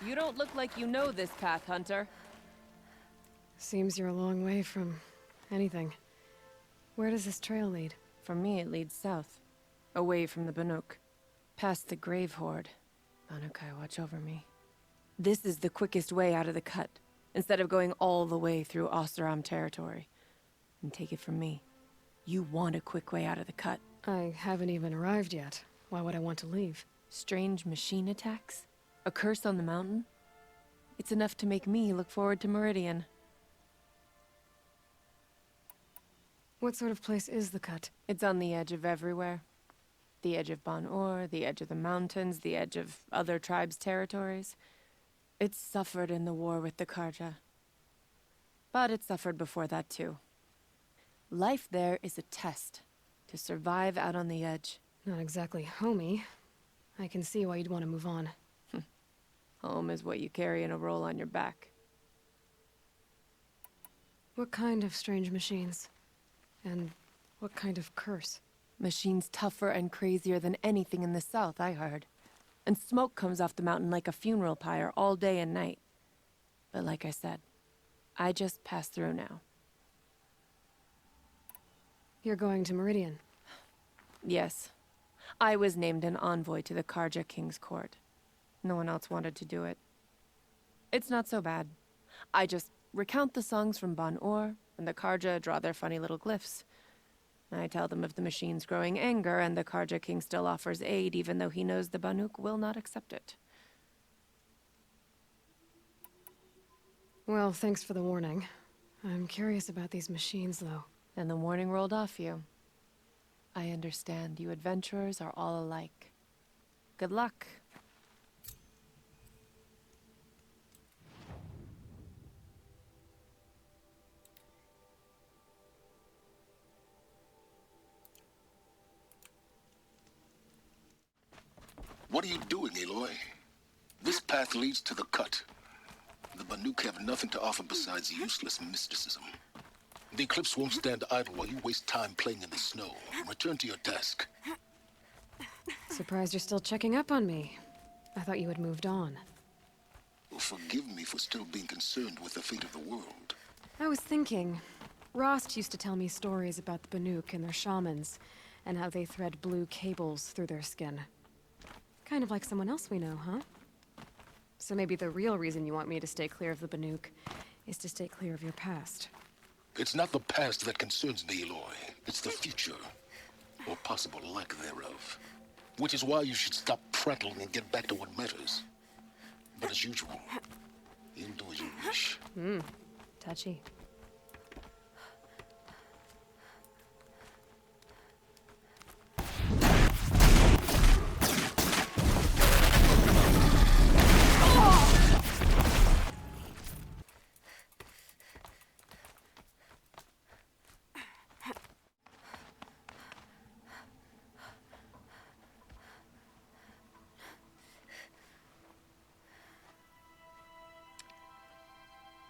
You don't look like you know this path, Hunter. Seems you're a long way from anything. Where does this trail lead? For me, it leads south. Away from the Banuk. Past the Grave Horde. Banukhai, watch over me. This is the quickest way out of the cut, instead of going all the way through Oseram territory. And take it from me, you want a quick way out of the cut. I haven't even arrived yet. Why would I want to leave? Strange machine attacks? A curse on the mountain? It's enough to make me look forward to Meridian. What sort of place is the cut? It's on the edge of everywhere. The edge of Ban-Or, the edge of the mountains, the edge of other tribes' territories. It's suffered in the war with the Karja. But it suffered before that too. Life there is a test. To survive out on the edge. Not exactly homey. I can see why you'd want to move on. Home is what you carry in a roll on your back. What kind of strange machines? And what kind of curse? Machines tougher and crazier than anything in the south, I heard. And smoke comes off the mountain like a funeral pyre all day and night. But like I said, I just passed through now. You're going to Meridian? Yes. I was named an envoy to the Karja King's court. No one else wanted to do it. It's not so bad. I just recount the songs from Ban-Or, and the Karja draw their funny little glyphs. I tell them of the machine's growing anger, and the Karja King still offers aid, even though he knows the Banuk will not accept it. Well, thanks for the warning. I'm curious about these machines, though. And the warning rolled off you. I understand. You adventurers are all alike. Good luck. What are you doing, Aloy? This path leads to the cut. The Banuk have nothing to offer besides useless mysticism. The Eclipse won't stand idle while you waste time playing in the snow. Return to your task. Surprised you're still checking up on me. I thought you had moved on. Forgive me for still being concerned with the fate of the world. I was thinking, Rost used to tell me stories about the Banuk and their shamans, and how they thread blue cables through their skin. Kind of like someone else we know, huh? So maybe the real reason you want me to stay clear of the Banuk is to stay clear of your past. It's not the past that concerns me, Aloy. It's the future, or possible lack thereof. Which is why you should stop prattling and get back to what matters. But as usual, you'll do as you wish. Touchy.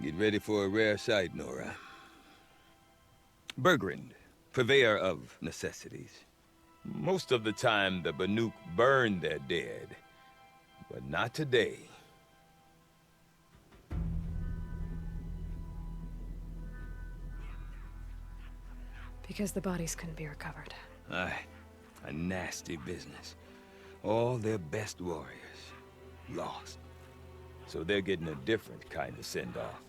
Get ready for a rare sight, Nora. Bergrand, purveyor of necessities. Most of the time, the Banuk burn their dead. But not today. Because the bodies couldn't be recovered. Aye, a nasty business. All their best warriors, lost. So they're getting a different kind of send-off.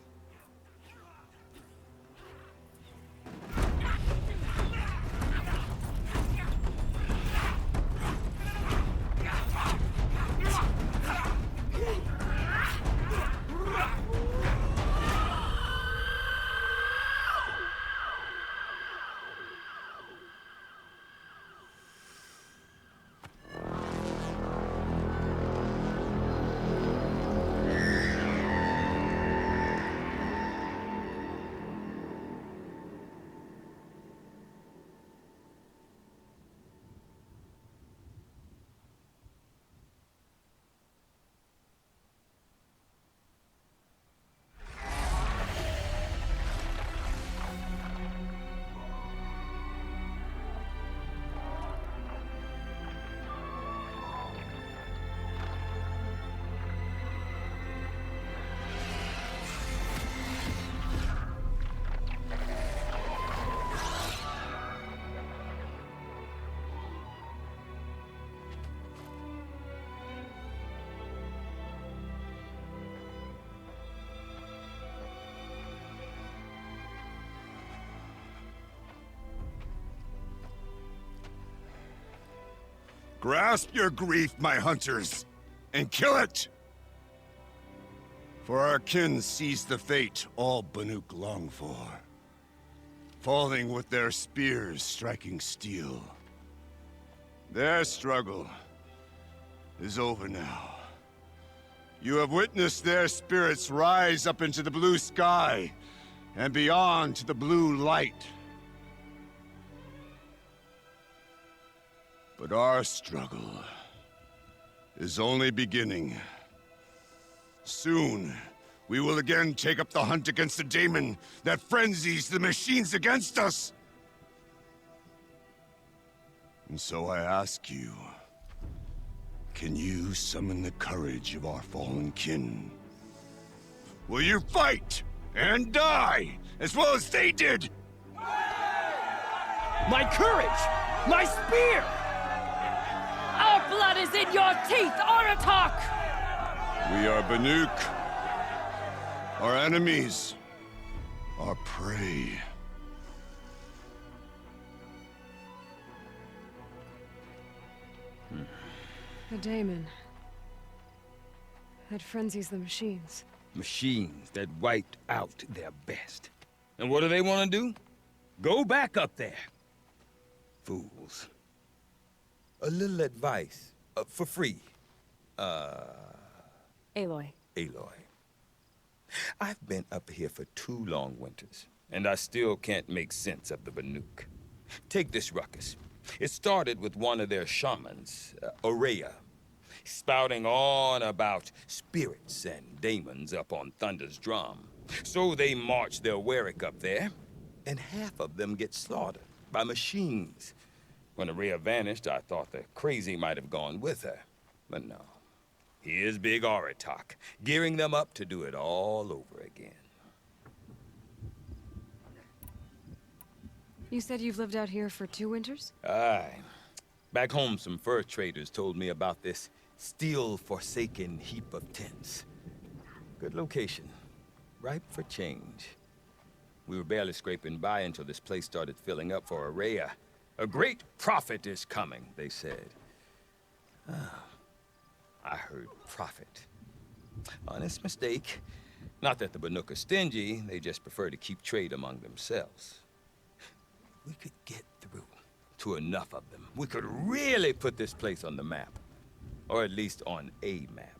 Grasp your grief, my hunters, and kill it! For our kin sees the fate all Banuk long for. Falling with their spears striking steel. Their struggle is over now. You have witnessed their spirits rise up into the blue sky and beyond to the blue light. But our struggle is only beginning. Soon, we will again take up the hunt against the daemon that frenzies the machines against us. And so I ask you, can you summon the courage of our fallen kin? Will you fight and die as well as they did? My courage! My spear! Our blood is in your teeth, Oratok! We are Banuk. Our enemies. Our prey. The daemon. That frenzies the machines. Machines that wiped out their best. And what do they want to do? Go back up there. Fools. A little advice, for free. Aloy. Aloy. I've been up here for 2 long winters, and I still can't make sense of the Banuk. Take this ruckus. It started with one of their shamans, Aurea, spouting on about spirits and daemons up on Thunder's drum. So they march their Warwick up there, and half of them get slaughtered by machines. When Aurea vanished, I thought the crazy might have gone with her, but no. Here's Big Oratok, gearing them up to do it all over again. You said you've lived out here for 2 winters? Aye. Back home, some fur traders told me about this still-forsaken heap of tents. Good location. Ripe for change. We were barely scraping by until this place started filling up for Aurea. A great prophet is coming, they said. I heard prophet. Honest mistake. Not that the Banuk are stingy, they just prefer to keep trade among themselves. We could get through to enough of them. We could really put this place on the map. Or at least on a map.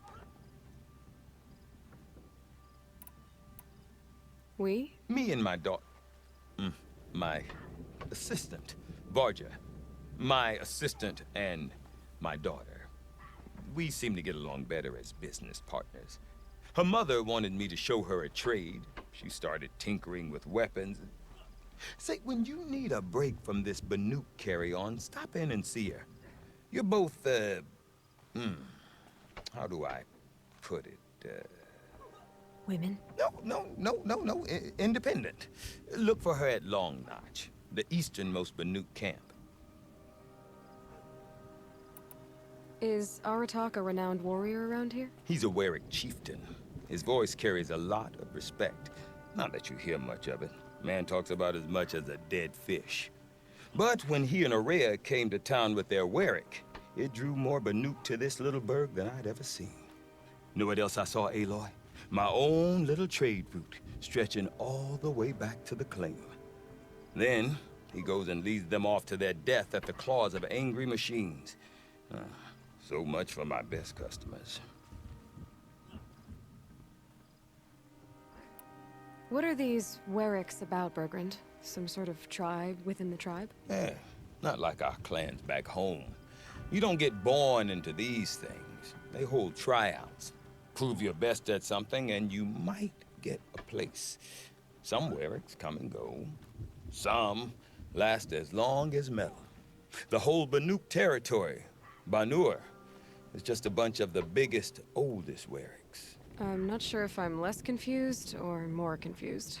We? Me and my daughter. My assistant, Varja. My assistant and my daughter. We seem to get along better as business partners. Her mother wanted me to show her a trade. She started tinkering with weapons. Say, when you need a break from this Banuk carry-on, stop in and see her. You're both, how do I put it? Women? No. Independent. Look for her at Long Notch, the easternmost Banuk camp. Is Aratak a renowned warrior around here? He's a Warwick chieftain. His voice carries a lot of respect. Not that you hear much of it. Man talks about as much as a dead fish. But when he and Aurea came to town with their Warwick, it drew more Banuk to this little burg than I'd ever seen. Know what else I saw, Aloy? My own little trade route, stretching all the way back to the claim. Then, he goes and leads them off to their death at the claws of angry machines. So much for my best customers. What are these Warwicks about, Bergrand? Some sort of tribe within the tribe? Not like our clans back home. You don't get born into these things. They hold tryouts. Prove your best at something, and you might get a place. Some Warwicks come and go. Some last as long as metal. The whole Banuk territory, Banur, is just a bunch of the biggest, oldest Warwicks. I'm not sure if I'm less confused or more confused.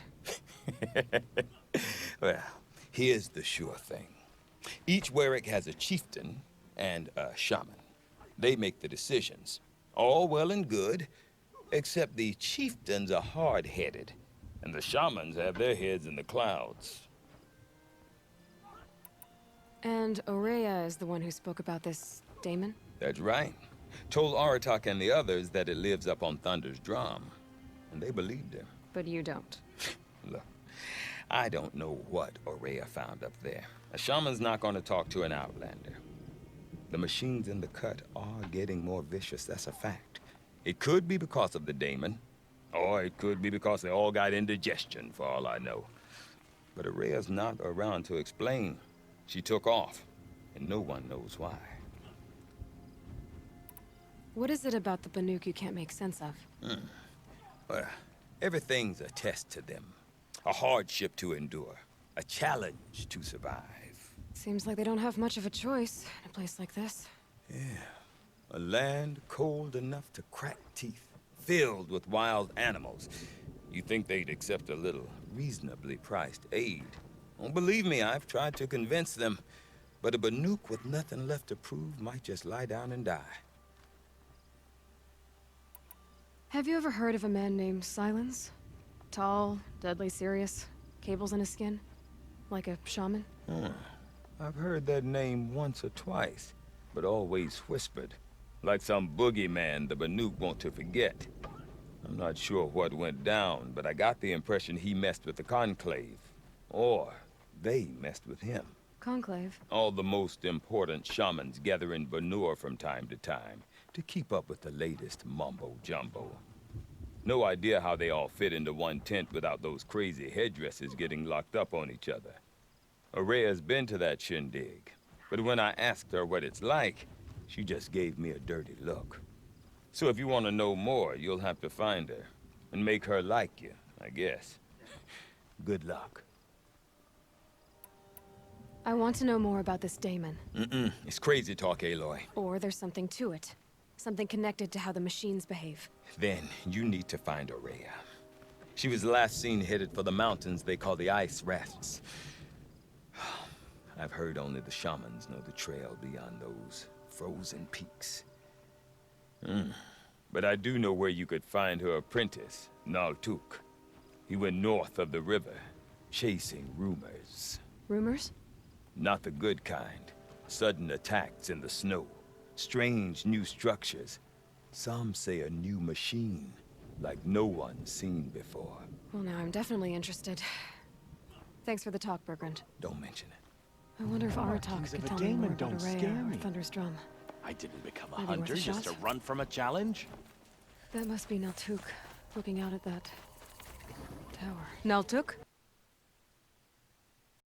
Well, here's the sure thing. Each Warwick has a chieftain and a shaman. They make the decisions. All well and good, except the chieftains are hard-headed, and the shamans have their heads in the clouds. And Aurea is the one who spoke about this Daemon? That's right. Told Aratak and the others that it lives up on Thunder's drum. And they believed him. But you don't. Look, I don't know what Aurea found up there. A shaman's not going to talk to an outlander. The machines in the cut are getting more vicious, that's a fact. It could be because of the Daemon, or it could be because they all got indigestion, for all I know. But Aurea's not around to explain. She took off, and no one knows why. What is it about the Banuk you can't make sense of? Well, everything's a test to them. A hardship to endure. A challenge to survive. Seems like they don't have much of a choice in a place like this. Yeah. A land cold enough to crack teeth. Filled with wild animals. You think they'd accept a little reasonably priced aid. Don't believe me, I've tried to convince them. But a Banuk with nothing left to prove might just lie down and die. Have you ever heard of a man named Silence? Tall, deadly serious, cables in his skin? Like a shaman? I've heard that name once or twice, but always whispered. Like some boogeyman the Banuk want to forget. I'm not sure what went down, but I got the impression he messed with the Conclave. Or they messed with him. Conclave? All the most important shamans gather in Banur from time to time to keep up with the latest mumbo-jumbo. No idea how they all fit into one tent without those crazy headdresses getting locked up on each other. Aurea's been to that shindig, but when I asked her what it's like, she just gave me a dirty look. So if you want to know more, you'll have to find her and make her like you, I guess. Good luck. I want to know more about this Daemon. It's crazy talk, Aloy. Or there's something to it. Something connected to how the machines behave. Then you need to find Aurea. She was last seen headed for the mountains they call the Ice Rafts. I've heard only the shamans know the trail beyond those frozen peaks. But I do know where you could find her apprentice, Naltuk. He went north of the river, chasing rumors. Rumors? Not the good kind. Sudden attacks in the snow. Strange new structures. Some say a new machine, like no one's seen before. Well, now I'm definitely interested. Thanks for the talk, Bergrand. Don't mention it. I wonder if Aratak could tell me more about Aurea or Thunder's Drum. I didn't become a Maybe worth hunter a just to shot? run from a challenge. That must be Naltuk, looking out at that tower. Naltuk?